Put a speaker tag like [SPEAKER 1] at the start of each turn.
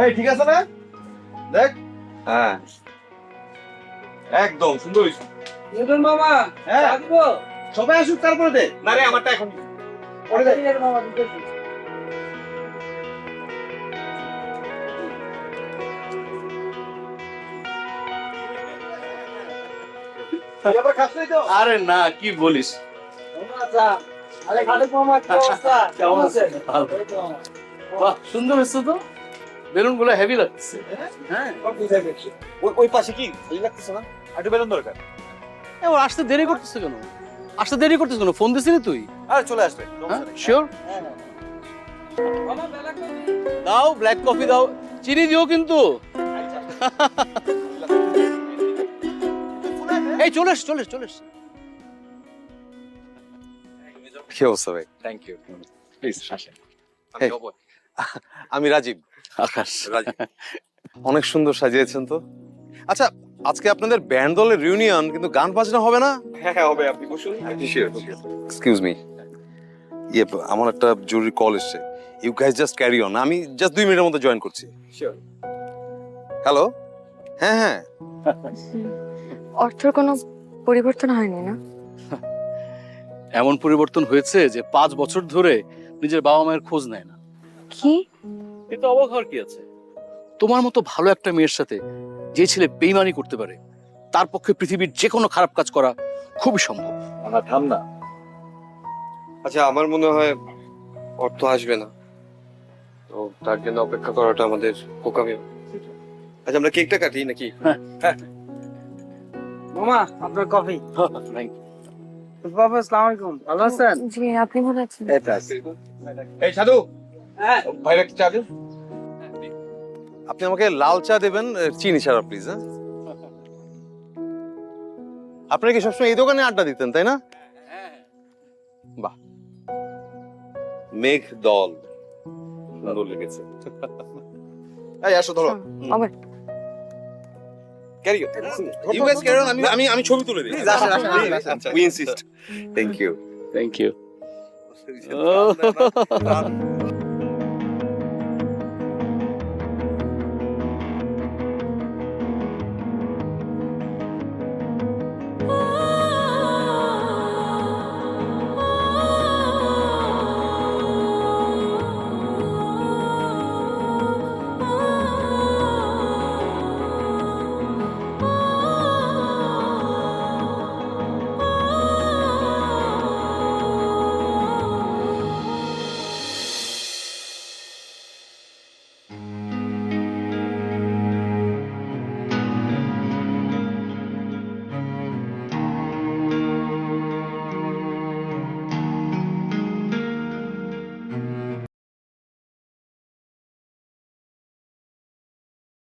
[SPEAKER 1] এই ঠিক আছে না? দেখ। হ্যাঁ। একদম সুন্দর হইছে।
[SPEAKER 2] নিউটন মামা,
[SPEAKER 1] হ্যাঁ।
[SPEAKER 2] চা দিবো?
[SPEAKER 1] সবাই আসুক তারপরে দে। না রে আমারটা এখন। পরে দে।
[SPEAKER 2] ঠিক আছে মামা, দিতেছি।
[SPEAKER 1] তুই আবার খাস নাই তো?
[SPEAKER 3] আরে না, কি বলিস?
[SPEAKER 2] মামা, চা। আরে খালেক মামা, কি অবস্থা?
[SPEAKER 3] কেমন আছেন? ভালো।
[SPEAKER 2] এই তো মামা।
[SPEAKER 3] বাহ, সুন্দর হয়েছে তো। বেলুন গুলো হেভি লাগছে। হ্যাঁ,
[SPEAKER 2] সব বুঝাই পেরেছি।
[SPEAKER 1] ওই পাশে কি খালি লাগতেছে না? একটু বেলুন দরকার।
[SPEAKER 3] ওর আসতে দেরি করতেছে কেন? আসতে দেরি করতেছ কেন? ফোন দিছিলি তুই?
[SPEAKER 1] আরে চলে আসবে।
[SPEAKER 3] হ্যাঁ, শিওর?
[SPEAKER 2] হ্যাঁ, হ্যাঁ। মামা, বেলা কবি?
[SPEAKER 3] দাও, ব্ল্যাক কফি দাও। চিনি দিও কিন্তু। এই চলে এস, চলে এস, চলে এস।
[SPEAKER 1] কি অবস্থা ভাই?
[SPEAKER 3] Thank you.
[SPEAKER 1] প্লিজ
[SPEAKER 3] আসেন।
[SPEAKER 1] আমি রাজীব।
[SPEAKER 3] আকাশ।
[SPEAKER 1] রাজীব। অনেক সুন্দর সাজিয়েছেন তো। আচ্ছা, আজকে আপনাদের ব্যান্ড দলের রিউনিয়ন, কিন্তু গান বাজনা হবে না?
[SPEAKER 4] হ্যাঁ হ্যাঁ হবে, আপনি বসুন।
[SPEAKER 1] এক্সকিউজ মি, আমার একটা জরুরি কল এসেছে। You guys just carry on, আমি জাস্ট 2 মিনিটের মধ্যে জয়েন করছি।
[SPEAKER 4] শিওর।
[SPEAKER 1] হ্যালো। হ্যাঁ হ্যাঁ।
[SPEAKER 5] অর্থের কোনো পরিবর্তন হয়নি না?
[SPEAKER 3] এমন পরিবর্তন হয়েছে যে 5 বছর ধরে নিজের বাবা মায়ের খোঁজ নেয় না।
[SPEAKER 5] কি?
[SPEAKER 3] এটা অবাক হওয়ার কি আছে? তোমার মতো ভালো একটা মেয়ের সাথে যে ছেলে বেইমানি করতে পারে, তার পক্ষে পৃথিবীর যে কোনো খারাপ কাজ করা খুবই সম্ভব।
[SPEAKER 4] থাম না। আচ্ছা, আমার মনে হয় অর্থ আসবে না, তো তার জন্য অপেক্ষা করাটা আমাদের বোকামি। আচ্ছা, আমরা কেকটা কাটি নাকি?
[SPEAKER 2] মামা, আপনার কফি। বাবা, আসসালামু আলাইকুম। ভালো আছেন?
[SPEAKER 5] জি, আপনি ভালো আছেন?
[SPEAKER 1] এই সাধু,
[SPEAKER 2] হ্যাঁ।
[SPEAKER 1] ভাইরা চা দিন। আপনি আমাকে লাল চা দেবেন, চিনি ছাড়া প্লিজ। হ্যাঁ, আপনারা কি সবসময় এই দোকানে আড্ডা দিতেন, তাই না? বাহ, মেঘ দল সুন্দর লেগেছে। এই আসো ধরো।
[SPEAKER 5] আবার
[SPEAKER 4] carry on.
[SPEAKER 1] You guys carry on, আমি ছবি তুলে দিই।
[SPEAKER 4] Please, আসেন, আসেন, আসেন, আসেন।
[SPEAKER 1] আচ্ছা, we insist. Thank you.
[SPEAKER 3] Thank you.